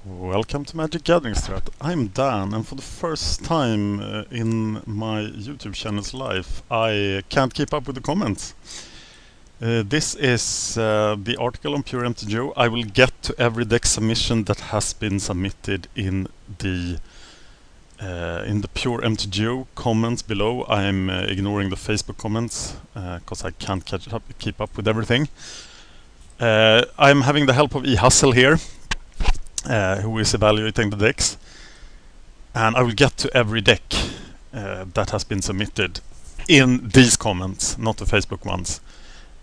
Welcome to Magic Gathering Strat. I'm Dan, and for the first time in my YouTube channel's life, I can't keep up with the comments. This is the article on Pure MTGO. I will get to every deck submission that has been submitted in the Pure MTGO comments below. I'm ignoring the Facebook comments because I can't keep up with everything. I'm having the help of eHustle here. Who is evaluating the decks, and I will get to every deck that has been submitted in these comments, not the Facebook ones,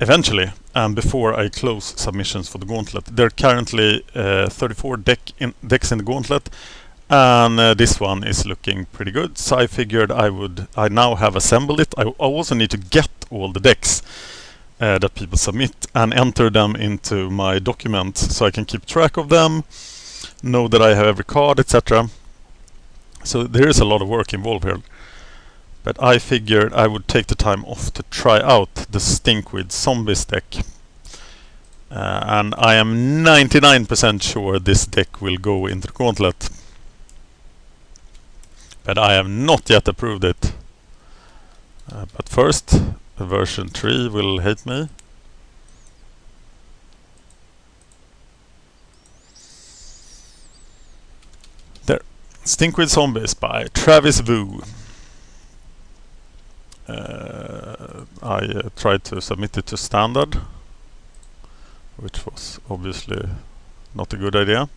eventually, and before I close submissions for the Gauntlet. There are currently 34 decks in the Gauntlet, and this one is looking pretty good, so I figured I now have assembled it. I also need to get all the decks that people submit and enter them into my documents so I can keep track of them, know that I have every card, etc. So there is a lot of work involved here. But I figured I would take the time off to try out the Stinkweed Zombies deck. And I am 99% sure this deck will go into the Gauntlet. But I have not yet approved it. But first, the version 3 will hate me. Stinkweed Zombies by Travis Wu. I tried to submit it to standard, which was obviously not a good idea.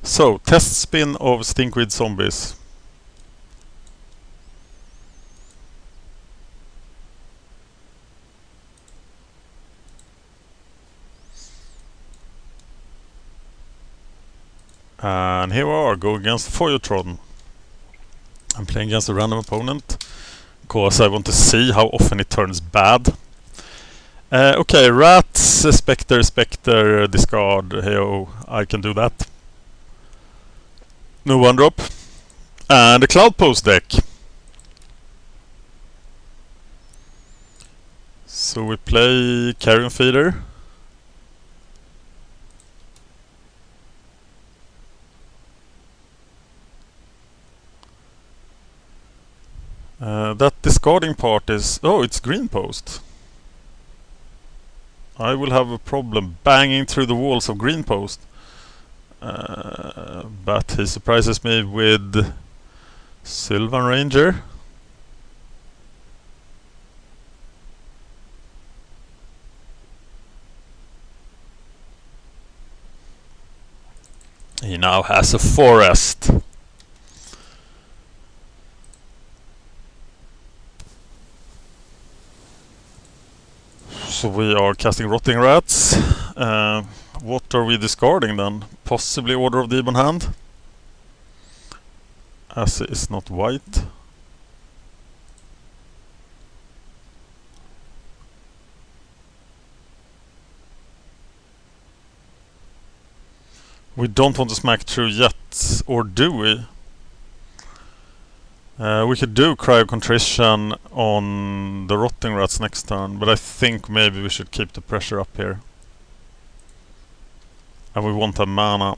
So, test spin of Stinkweed Zombies. And here we are, going against Feuertron. I'm playing against a random opponent because I want to see how often it turns bad. Okay, Rats, Spectre, discard. Hey, I can do that. No one drop. And the Cloudpost deck. So we play Carrion Feeder. That discarding part is... Oh, it's Greenpost. I will have a problem banging through the walls of Greenpost. But he surprises me with Sylvan Ranger. He now has a forest. So we are casting Rotting Rats. What are we discarding then? Possibly Order of the Ebon Hand, as it is not white. We don't want to smack through yet, or do we? We could do Cryo Contrition on the Rotting Rats next turn, but I think maybe we should keep the pressure up here. And we won't have mana.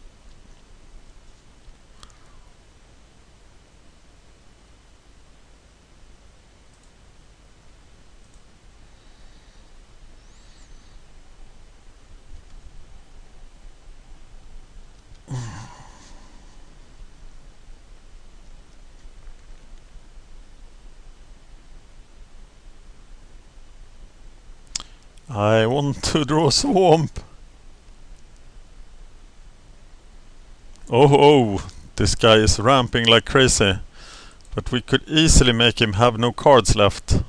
I want to draw Swamp. Oh, this guy is ramping like crazy. But we could easily make him have no cards left.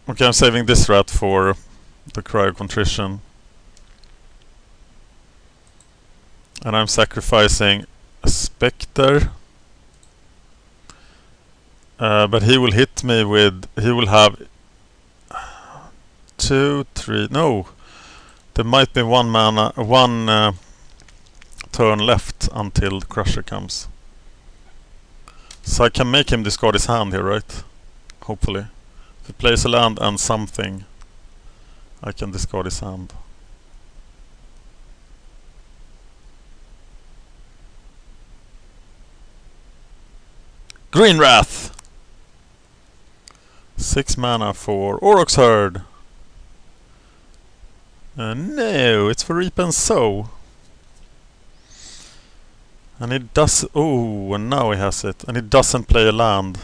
Okay, I'm saving this rat for the Cryo Contrition. And I'm sacrificing a Spectre. But he will hit me with... He will have 2, 3... No! There might be one turn left until the Crusher comes. So I can make him discard his hand here, right? Hopefully. If he plays a land and something, I can discard his hand. Green Wrath! 6 mana for Aurochs Herd. No, it's for Reap and Sow. And he does... Oh, and now he has it. And he doesn't play a land.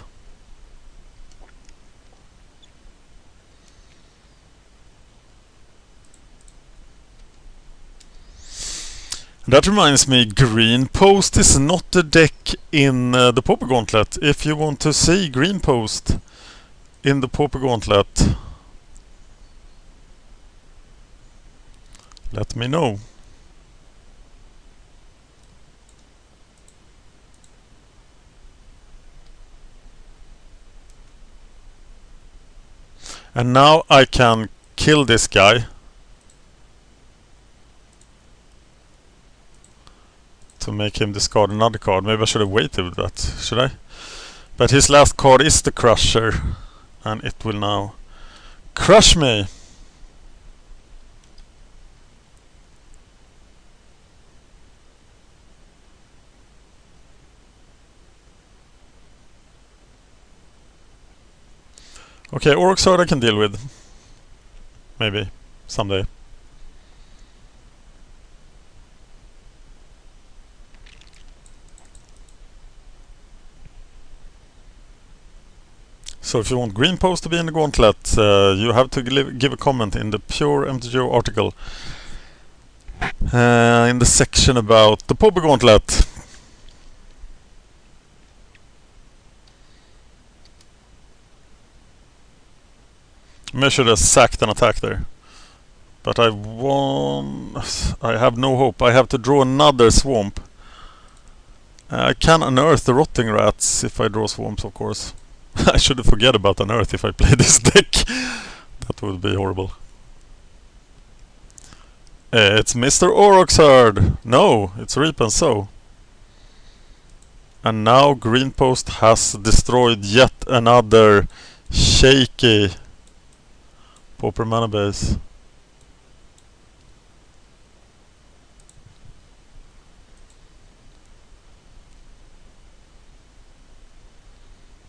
That reminds me, Greenpost is not the deck in the Pauper Gauntlet. If you want to see Greenpost in the Pauper Gauntlet, let me know. And now I can kill this guy. To make him discard another card. Maybe I should have waited with that, should I? But his last card is the Crusher. And it will now crush me. Okay, Aurochs Herd I can deal with. Maybe. Someday. So if you want Greenpost to be in the Gauntlet, you have to give a comment in the Pure MTGO article. In the section about the Pauper Gauntlet. Maybe I should have sacked an attack there. But I have no hope. I have to draw another swamp. I can unearth the Rotting Rats if I draw swamps, of course. I should forget about unearth if I play this deck. That would be horrible. It's Mr. Aurochs Herd. No, it's Reap and Sow. And now Greenpost has destroyed yet another shaky Pauper mana base.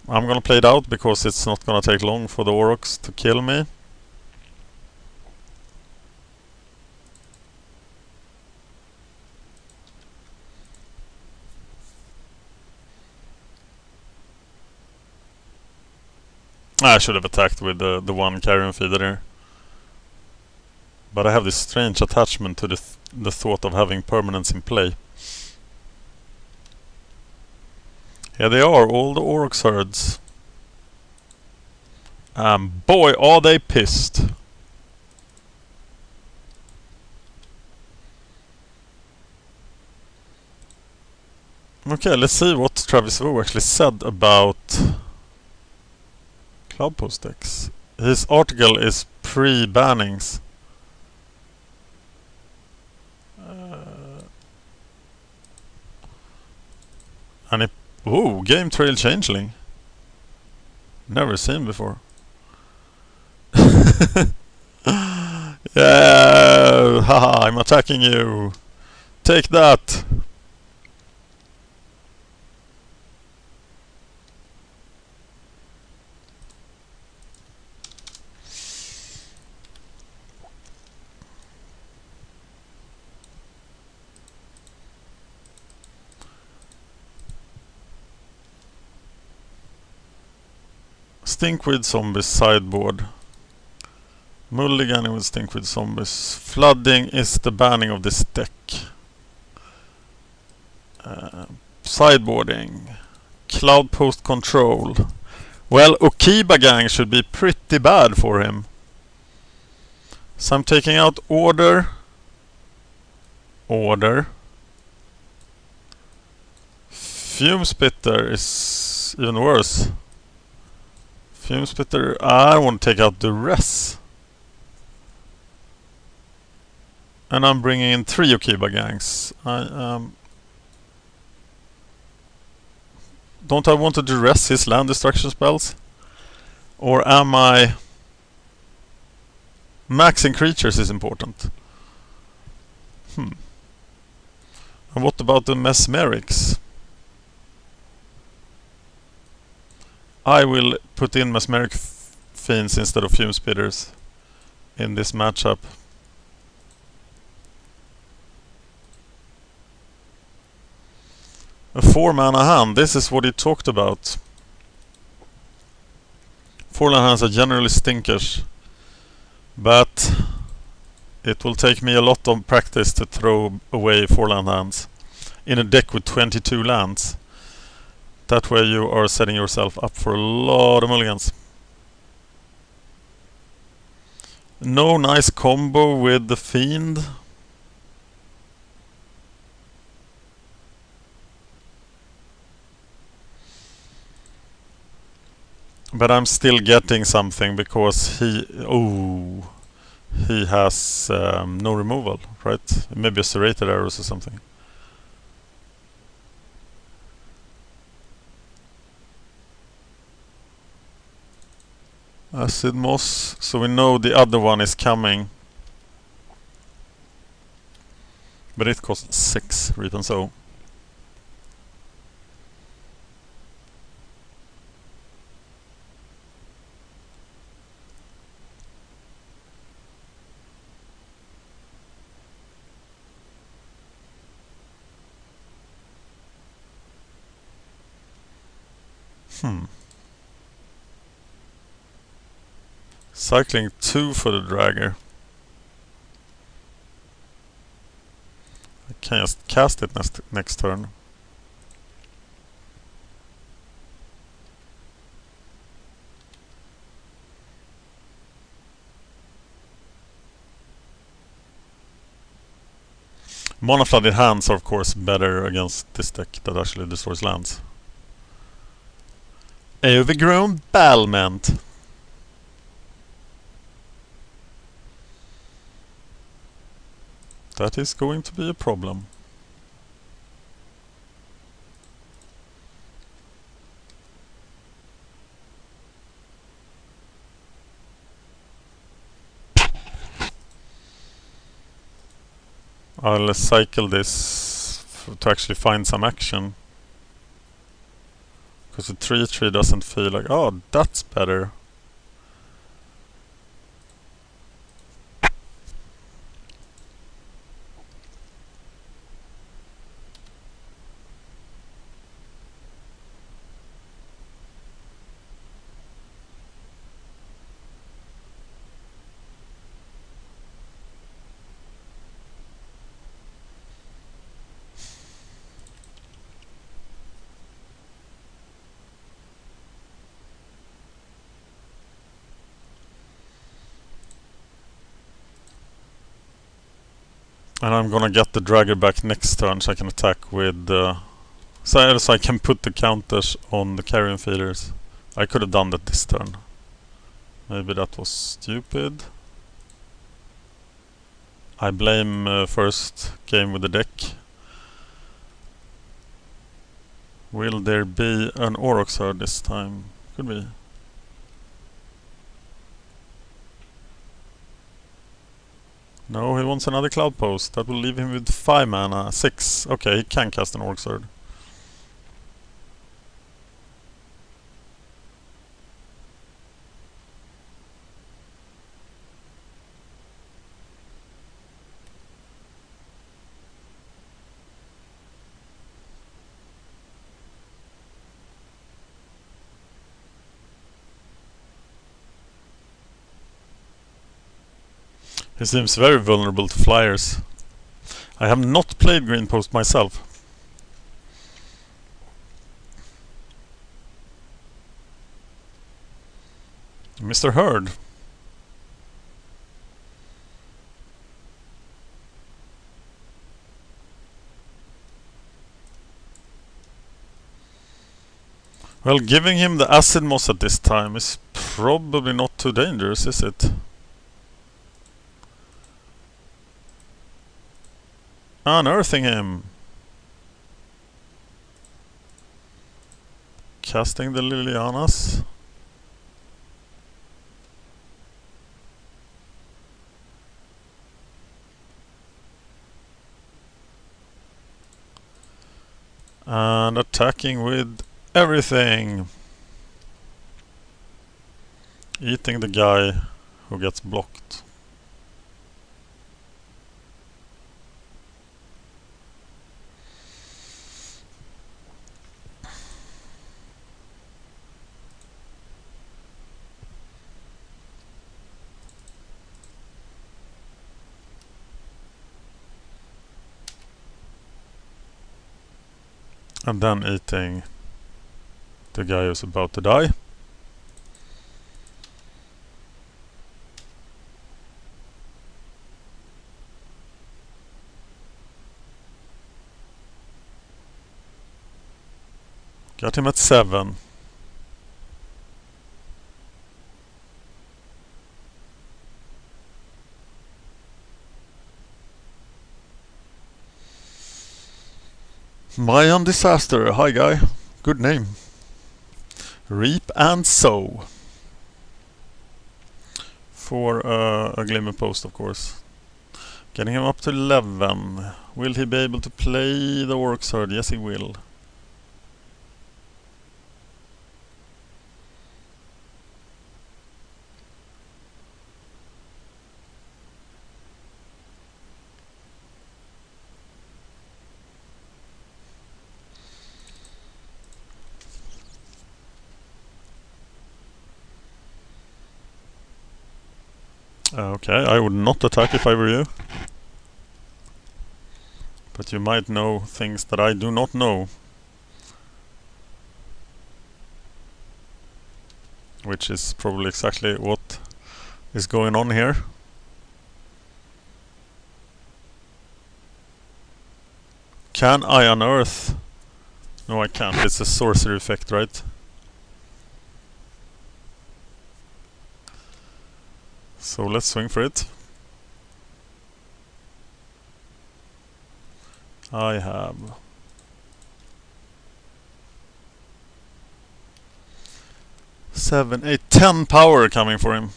I'm gonna play it out because it's not gonna take long for the Aurochs to kill me. I should have attacked with the one Carrion Feeder here. But I have this strange attachment to the thought of having permanents in play. Here they are, all the Aurochs Herds. Boy, are they pissed. Okay, let's see what Travis Wu actually said about Cloudpost decks. His article is pre-bannings. And it... Ooh, Game Trail Changeling. Never seen before. Yeah, haha, I'm attacking you. Take that. Stinkweed Zombies sideboard. Mulliganing with Stinkweed Zombies. Flooding is the banning of this deck. Sideboarding. Cloudpost control. Well, Okiba Gang should be pretty bad for him. So I'm taking out Order. Order. Fume Spitter is even worse. Fume Spitter, I want to take out Duress. And I'm bringing in 3 Okiba Gangs. Don't I want to duress his land destruction spells? Or am I... Maxing creatures is important. And what about the mesmerics? I will put in mesmeric fiends instead of fume spitters in this matchup. A 4-mana hand, this is what he talked about. 4-land hands are generally stinkers, but it will take me a lot of practice to throw away 4-land hands in a deck with 22 lands. That way you are setting yourself up for a lot of mulligans. No nice combo with the Fiend. But I'm still getting something because he has no removal, right? Maybe a serrated arrows or something. Acid moss, so we know the other one is coming. But it costs 6, written so. Cycling 2 for the dragger. I can just cast it next turn. Mono flooded hands are of course better against this deck that actually destroys lands. Overgrown battlement. That is going to be a problem. I'll cycle this to actually find some action. Because the 3/3 doesn't feel like, oh, that's better. And I'm gonna get the dragger back next turn so I can attack with so I can put the counters on the carrion feeders. I could have done that this turn. Maybe that was stupid. I blame first game with the deck. Will there be an Aurochs Herd this time? Could be. No, he wants another Cloud Post. That will leave him with 5 mana. 6. Okay, he can cast an Aurochs Herd. He seems very vulnerable to flyers. I have not played Greenpost myself. Mr. Herd. Well, giving him the acid moss at this time is probably not too dangerous, is it? Unearthing him. casting the Lilianas. And attacking with everything. Eating the guy who gets blocked. And then eating the guy who's about to die. Got him at 7. My own disaster. Hi guy. Good name. Reap and sow. For a glimmer post, of course. Getting him up to 11. Will he be able to play the Orcs Herd? Yes, he will. Okay, I would not attack if I were you. But you might know things that I do not know. Which is probably exactly what is going on here. Can I unearth? No, I can't. It's a sorcery effect, right? So let's swing for it. I have 7, 8, 10 power coming for him.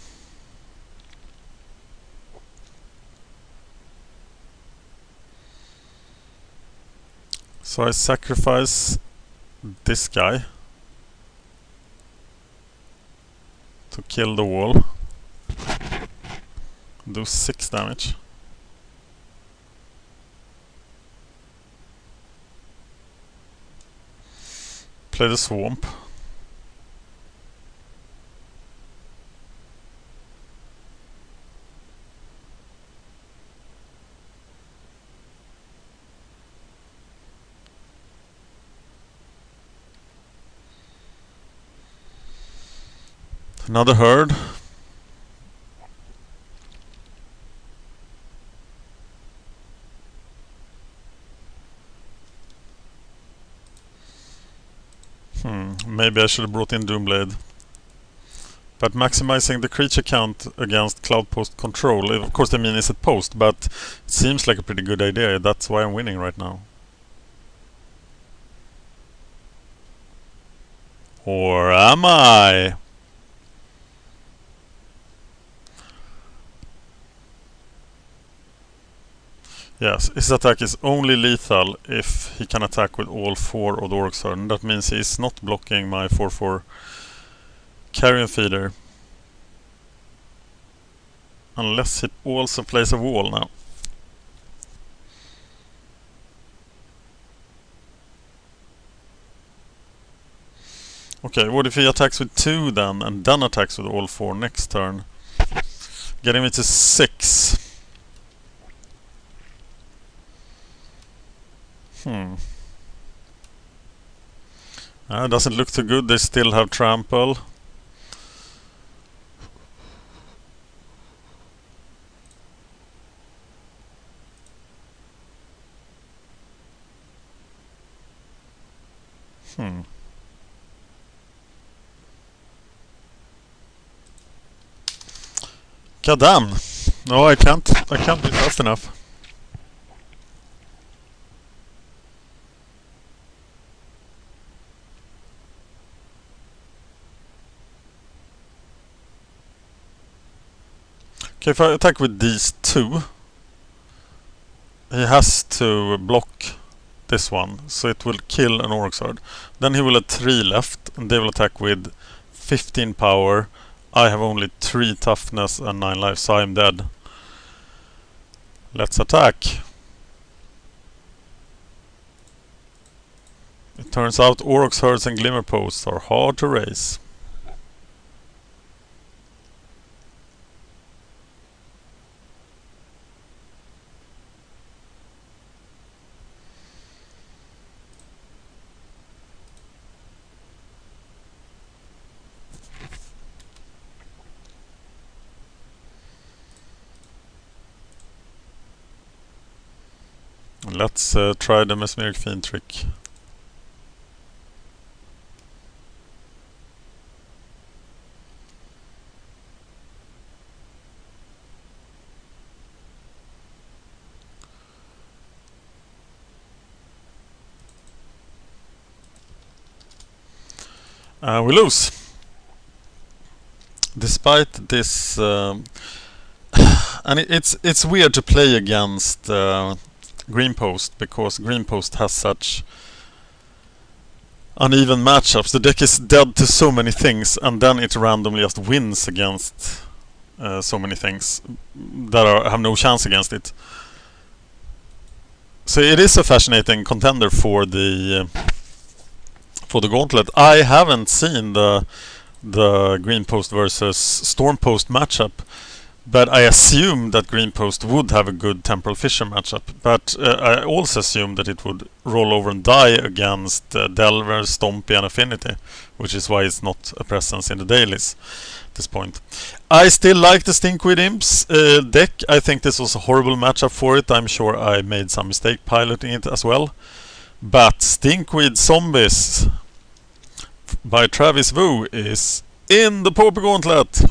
So I sacrifice this guy to kill the wall. Do 6 damage. Play the swamp. Another herd. Maybe I should have brought in Doomblade. But maximizing the creature count against Cloudpost control, of course I mean it's a post, but it seems like a pretty good idea. That's why I'm winning right now. Or am I? Yes, his attack is only lethal if he can attack with all 4 of the Orcs Herd. And that means he's not blocking my 4/4 Carrion Feeder. Unless he also plays a wall now. Okay, what if he attacks with 2 then, and then attacks with all 4 next turn? Getting me to 6. Doesn't look too good. They still have trample. God damn. No, I can't be fast enough. Okay, if I attack with these two, he has to block this one, so it will kill an Orc Herd. Then he will have 3 left, and they will attack with 15 power. I have only 3 toughness and 9 life, so I'm dead. Let's attack. It turns out Orcs, Herds and Glimmer Posts are hard to raise. Let's try the Mesmeric Fiend trick. We lose. Despite this, and it's weird to play against Greenpost, because Greenpost has such uneven matchups. The deck is dead to so many things, and then it randomly just wins against so many things that have no chance against it. So it is a fascinating contender for the Gauntlet. I haven't seen the Greenpost versus Stormpost matchup, but I assume that Greenpost would have a good Temporal Fissure matchup. But I also assume that it would roll over and die against Delver, Stompy and Affinity, which is why it's not a presence in the dailies at this point. I still like the Stinkweed Imps deck. I think this was a horrible matchup for it. I'm sure I made some mistake piloting it as well. But Stinkweed Zombies by Travis Wu is in the Pauper Gauntlet.